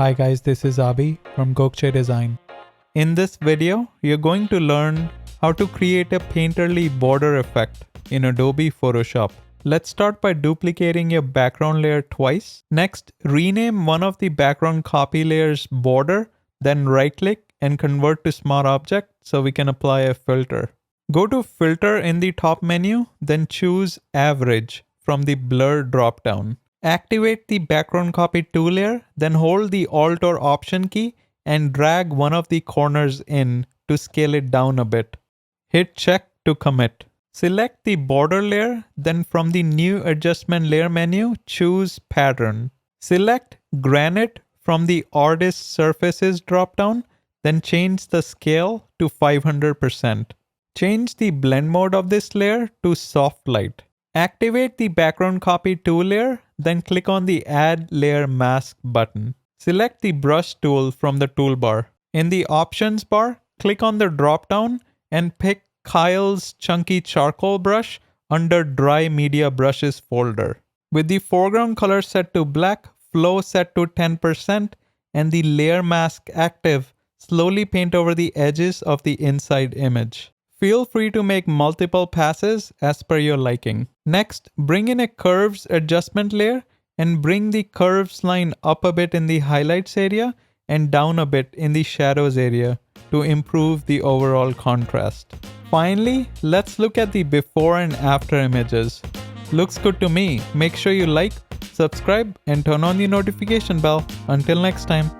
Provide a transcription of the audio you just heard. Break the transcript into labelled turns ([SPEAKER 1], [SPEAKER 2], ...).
[SPEAKER 1] Hi guys, this is Abi from Gokce Design. In this video, you're going to learn how to create a painterly border effect in Adobe Photoshop. Let's start by duplicating your background layer twice. Next, rename one of the background copy layers border, then right-click and convert to Smart Object so we can apply a filter. Go to Filter in the top menu, then choose Average from the Blur dropdown. Activate the background copy 2 layer, then hold the Alt or Option key and drag one of the corners in to scale it down a bit. Hit check to commit. Select the border layer, then from the new adjustment layer menu, choose Pattern. Select Granite from the Artist Surfaces dropdown, then change the scale to 500%. Change the blend mode of this layer to Soft Light. Activate the background copy 2 layer, then click on the Add Layer Mask button. Select the brush tool from the toolbar. In the options bar, click on the drop-down and pick Kyle's Chunky Charcoal brush under Dry Media Brushes folder. With the foreground color set to black, flow set to 10%, and the layer mask active, slowly paint over the edges of the inside image. Feel free to make multiple passes as per your liking. Next, bring in a curves adjustment layer and bring the curves line up a bit in the highlights area and down a bit in the shadows area to improve the overall contrast. Finally, let's look at the before and after images. Looks good to me. Make sure you like, subscribe, and turn on the notification bell. Until next time.